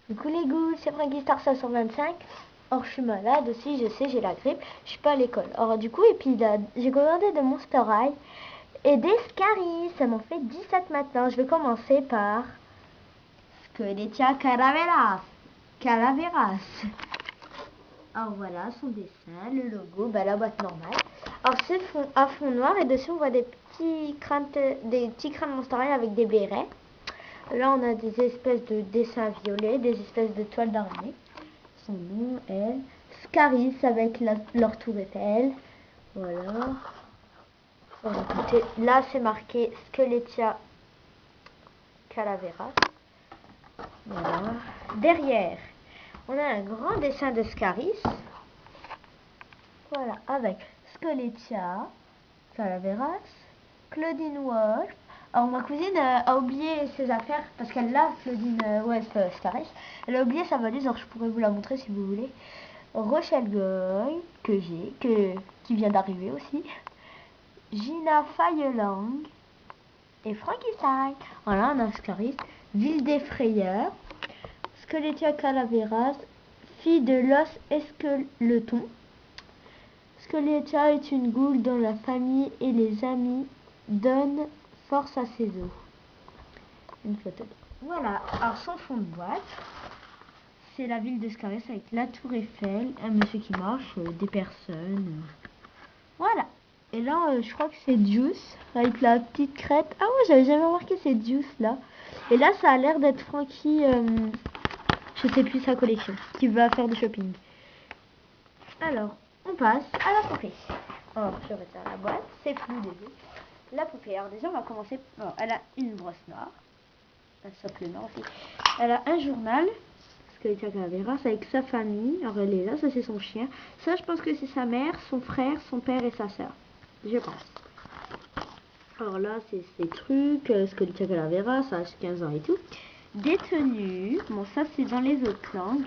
Coucou les goûts, c'est Frankie Star 525. Or je suis malade aussi, je sais, j'ai la grippe, je suis pas à l'école. Or du coup, et puis j'ai commandé de Monster High et des Scaries, ça m'en fait 17 maintenant. Je vais commencer par Skeletia Calaveras. Calaveras. Alors voilà son dessin, le logo, bah, la boîte normale. Alors c'est à fond noir et dessus on voit des petits crânes Monster High avec des bérets. Là, on a des espèces de dessins violets, des espèces de toiles d'araignée. Son nom est Scaris avec leur tour Eiffel. Voilà. Là, c'est marqué Skeletia Calaveras. Voilà. Derrière, on a un grand dessin de Scaris. Voilà, avec Skeletia Calaveras, Claudine Wolf. Alors ma cousine a oublié ses affaires parce qu'elle l'a, Claudine Wolf Scaris. Elle a oublié sa valise, alors je pourrais vous la montrer si vous voulez. Rochelle Goy, qui vient d'arriver aussi. Gina Fayelang et Frankenstein. Voilà, on a Scaris. Ville des Frayeurs. Skeletia Calaveras, fille de l'os Esqueleton. Skeletia est une goule dont la famille et les amis donnent force à ses os. Une photo. Voilà, alors son fond de boîte, c'est la ville de Scaris avec la tour Eiffel, un monsieur qui marche, des personnes. Voilà. Et là, je crois que c'est Juice avec la petite crête. Ah ouais, j'avais jamais remarqué c'est Juice là. Et là, ça a l'air d'être Frankie, je sais plus sa collection, qui va faire du shopping. Alors, on passe à la poupée. Alors, je retire la boîte, c'est flou déjà. La poupée, alors déjà, on va commencer. Alors, elle a une brosse noire, un socle noir aussi. Elle a un journal, Skeletia Calaveras, avec sa famille. Alors, elle est là, ça c'est son chien. Ça, je pense que c'est sa mère, son frère, son père et sa soeur. Je pense. Alors là, c'est ces trucs, Skeletia Calaveras, ça a 15 ans et tout. Des tenues, bon ça c'est dans les autres langues.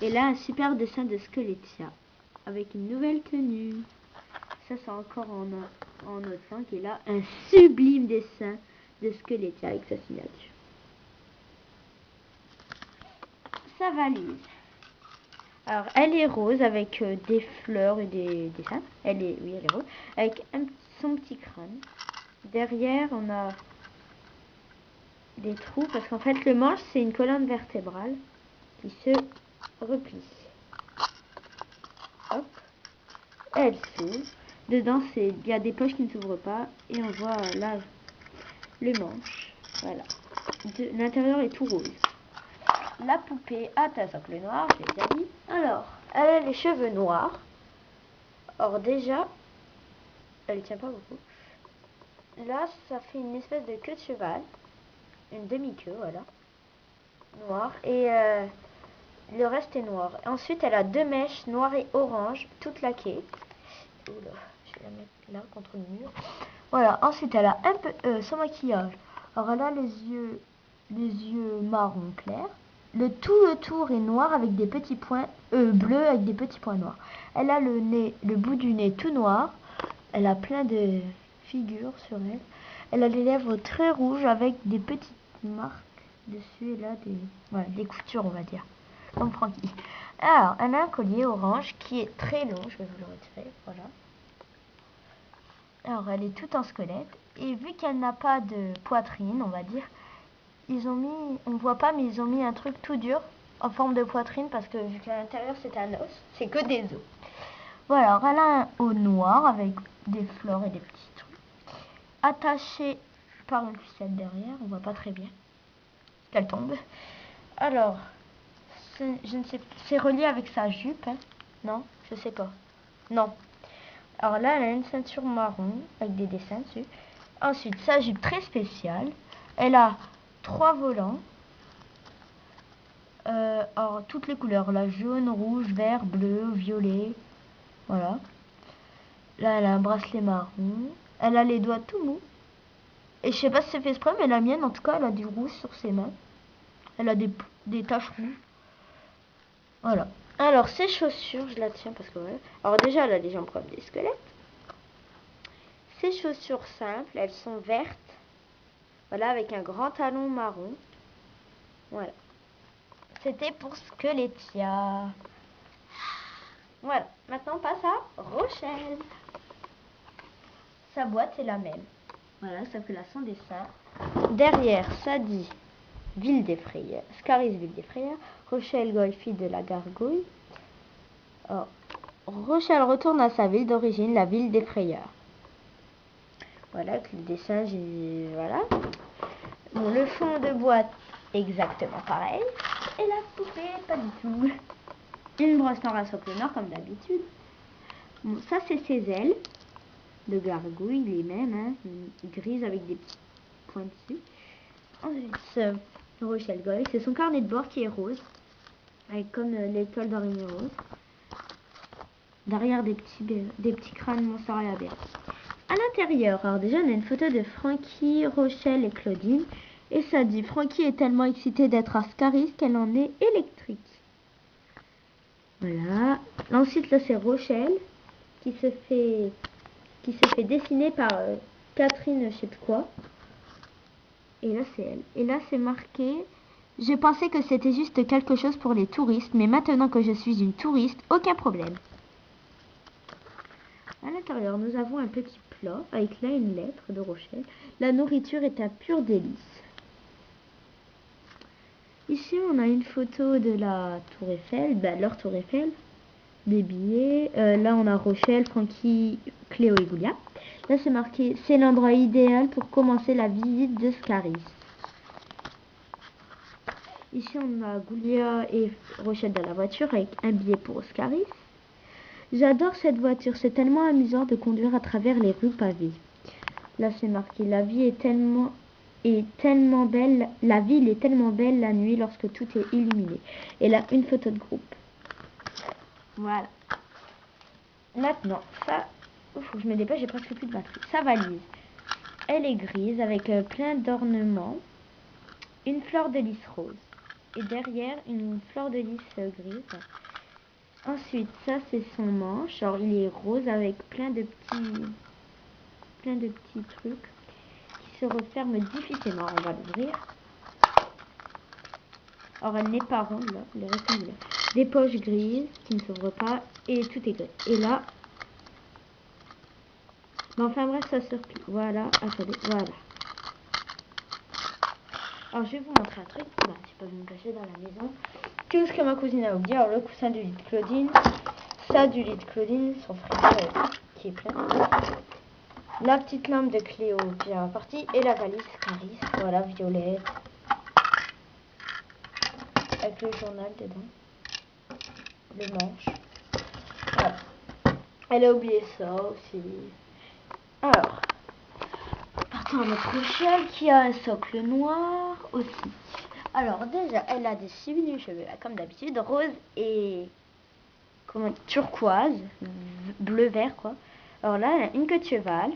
Et là, un super dessin de Skeletia, avec une nouvelle tenue. Ça c'est encore en autre langue. Et là, un sublime dessin de Skeletia avec sa signature. Sa valise. Alors, elle est rose avec des fleurs et des dessins. Elle est rose. Avec son petit crâne. Derrière, on a des trous parce qu'en fait, le manche, c'est une colonne vertébrale qui se replie. Hop. Elle s'ouvre. Dedans, il y a des poches qui ne s'ouvrent pas. Et on voit là le manche. Voilà. L'intérieur est tout rose. La poupée a un socle noir, je l'ai déjà dit. Alors, elle a les cheveux noirs. Or déjà, elle tient pas beaucoup. Là, ça fait une espèce de queue de cheval. Une demi-queue, voilà. Noire. Et le reste est noir. Ensuite, elle a deux mèches noires et orange, toutes laquées. Oula, je vais la mettre là contre le mur. Voilà. Ensuite, elle a un peu son maquillage. Alors, elle a les yeux marron clair. Le tour est noir avec des petits points bleus avec des petits points noirs. Elle a le bout du nez tout noir. Elle a plein de figures sur elle. Elle a les lèvres très rouges avec des petites marques dessus et là des coutures, on va dire, comme Frankie. Alors, elle a un collier orange qui est très long. Je vais vous le retirer. Voilà. Alors, elle est toute en squelette et vu qu'elle n'a pas de poitrine, on va dire, on voit pas, mais ils ont mis un truc tout dur en forme de poitrine parce que vu qu'à l'intérieur c'est un os, c'est que des os. Voilà, alors elle a un haut noir avec des fleurs et des petits trucs. Attaché par une ficelle derrière, on voit pas très bien qu'elle tombe. Alors, je ne sais, c'est relié avec sa jupe, hein? Non, je sais pas. Non. Alors là, elle a une ceinture marron avec des dessins dessus. Ensuite, sa jupe très spéciale. Elle a 3 volants. Alors, toutes les couleurs, là, jaune, rouge, vert, bleu, violet, voilà. Là, elle a un bracelet marron. Elle a les doigts tout mous. Et je sais pas si c'est fait exprès, mais la mienne, en tout cas, elle a du rouge sur ses mains. Elle a des taches rouges. Voilà. Alors, ces chaussures, je la tiens parce que voilà. Alors déjà, elle a les jambes comme des squelettes. Ces chaussures simples, elles sont vertes. Voilà, avec un grand talon marron. Voilà. C'était pour Squelettia. Voilà, maintenant on passe à Rochelle. Sa boîte est la même. Voilà, ça fait la son dessin. Derrière, ça dit Ville des Frayeurs, Scaris Ville des Frayeurs, Rochelle Golfie de la Gargouille. Oh. Rochelle retourne à sa ville d'origine, la ville des Frayeurs. Voilà, avec le dessin, voilà. Bon, le fond de boîte, exactement pareil. Et la poupée, pas du tout. Une brosse noire à socle noir, comme d'habitude. Bon, ça, c'est ses ailes de gargouille, les mêmes, hein, grises avec des petits points dessus. Ensuite, Rochelle Goy, c'est son carnet de bord qui est rose, avec comme l'étoile d'araignée rose. Derrière des petits crânes mozzarella vert. À l'intérieur, alors déjà on a une photo de Frankie, Rochelle et Claudine. Et ça dit Frankie est tellement excitée d'être à Scaris qu'elle en est électrique. Voilà. Ensuite là c'est Rochelle qui se fait dessiner par Catherine je sais plus quoi. Et là c'est elle. Et là c'est marqué je pensais que c'était juste quelque chose pour les touristes, mais maintenant que je suis une touriste, aucun problème. À l'intérieur, nous avons un petit plat avec là une lettre de Rochelle. La nourriture est un pur délice. Ici, on a une photo de la Tour Eiffel, leur Tour Eiffel, des billets. Là, on a Rochelle, Frankie, Cléo et Goulia. Là, c'est marqué c'est l'endroit idéal pour commencer la visite de Scaris. Ici, on a Goulia et Rochelle dans la voiture avec un billet pour Scaris. J'adore cette voiture, c'est tellement amusant de conduire à travers les rues pavées. Là, c'est marqué la vie est tellement belle, la ville est tellement belle la nuit lorsque tout est illuminé. Et là, une photo de groupe. Voilà. Maintenant, ça, faut que je me dépêche, j'ai presque plus de batterie. Sa valise, elle est grise avec plein d'ornements, une fleur de lys rose. Et derrière, une fleur de lys grise. Ensuite, ça, c'est son manche. Alors, il est rose avec plein de petits trucs qui se referment difficilement. On va l'ouvrir. Alors, elle n'est pas ronde, là. Elle est rectangulaire. Des poches grises qui ne s'ouvrent pas et tout est gris. Et là, enfin bref, ça se replie. Voilà, attendez, voilà. Alors, je vais vous montrer un truc. Bah, je peux me cacher dans la maison. Tout ce que ma cousine a oublié. Alors, le coussin du lit de Claudine. Ça, du lit de Claudine. Son frigo qui est plein. La petite lampe de Cléo bien partie. Et la valise Caris. Voilà, violette. Avec le journal dedans. Le manche. Voilà. Elle a oublié ça aussi. Alors, partons à notre Rochelle qui a un socle noir aussi. Alors déjà, elle a des cheveux là, comme d'habitude, rose et comment, turquoise, bleu-vert quoi. Alors là, elle a une queue de cheval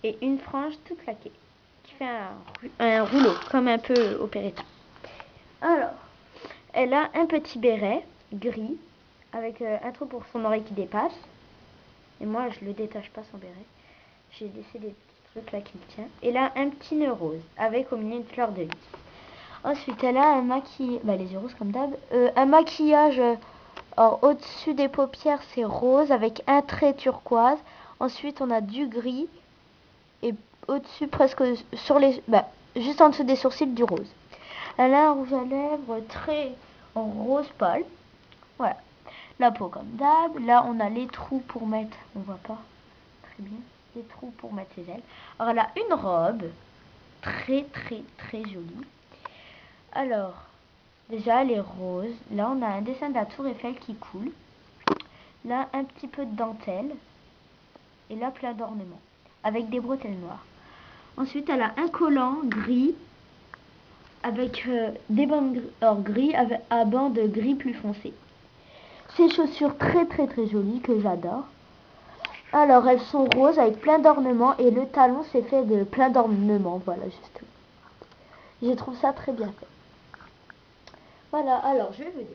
et une frange toute plaquée qui fait un rouleau, comme un peu opéretta. Alors, elle a un petit béret gris avec un trou pour son oreille qui dépasse. Et moi, je le détache pas son béret. J'ai laissé des petits trucs là qui le tient. Et là, un petit nœud rose avec au milieu une fleur de lys. Ensuite, elle a un maquillage, les yeux roses comme d'hab. Un maquillage, au-dessus des paupières, c'est rose avec un trait turquoise. Ensuite, on a du gris. Et au-dessus, presque sur les, juste en dessous des sourcils, du rose. Elle a un rouge à lèvres très rose pâle. Voilà. La peau comme d'hab. Là, on a les trous pour mettre, on voit pas très bien, les trous pour mettre ses ailes. Alors, elle a une robe très, très, très jolie. Alors, déjà, elle est rose. Là, on a un dessin de la Tour Eiffel qui coule. Là, un petit peu de dentelle. Et là, plein d'ornements. Avec des bretelles noires. Ensuite, elle a un collant gris. Avec des bandes gris à bandes gris plus foncées. Ces chaussures très très très jolies que j'adore. Alors, elles sont roses avec plein d'ornements. Et le talon, c'est fait de plein d'ornements. Voilà, justement. Je trouve ça très bien fait. Voilà, alors je vais vous dire.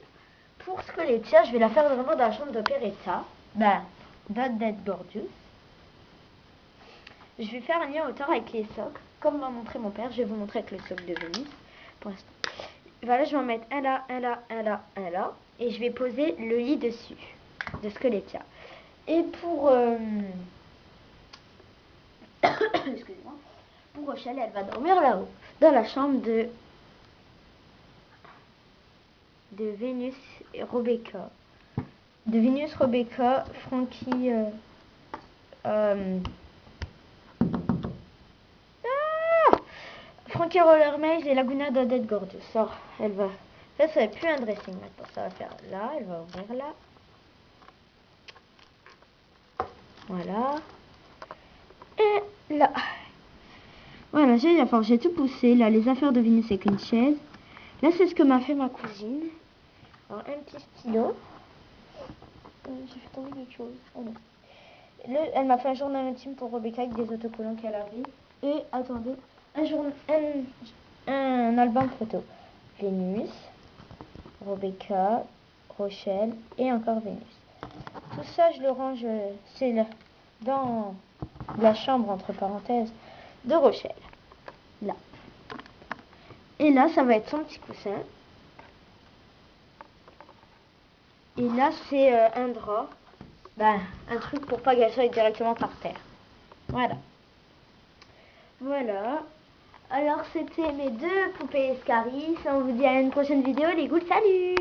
Pour Squelettia, je vais la faire vraiment dans la chambre d'opéretta. Not That Gorgeous. Je vais faire un lien hauteur avec les socles. Comme m'a montré mon père, je vais vous montrer avec le socle de Venise. Pour l'instant. Voilà, je vais en mettre un là, un là, un là, un là. Et je vais poser le lit dessus, de Scoletia. Et pour... excusez-moi. Pour Rochelle, elle va dormir là-haut, dans la chambre de Vénus et Rebecca. De Vénus, Rebecca, Frankie... Frankie Rollermaze et Laguna d'Odette Gorgeous. Ça, elle va... Ça va plus un dressing maintenant. Ça va faire là, elle va ouvrir là. Voilà. Et là. Voilà, j'ai tout poussé. Là, les affaires de Vénus avec une chaise. Là, c'est ce que m'a fait ma cousine. Alors, un petit stylo. J'ai fait tomber quelque chose. Oh non. Elle m'a fait un journal intime pour Rebecca avec des autocollants qu'elle avait. Et, attendez, un album photo. Vénus, Rebecca, Rochelle et encore Vénus. Tout ça, je le range, c'est là, dans la chambre, entre parenthèses, de Rochelle. Là. Et là, ça va être son petit coussin. Et là, c'est un drap. Ben, un truc pour pas qu'elle soit directement par terre. Voilà. Voilà. Alors, c'était mes deux poupées Escaris. On vous dit à une prochaine vidéo, les gouttes. Salut!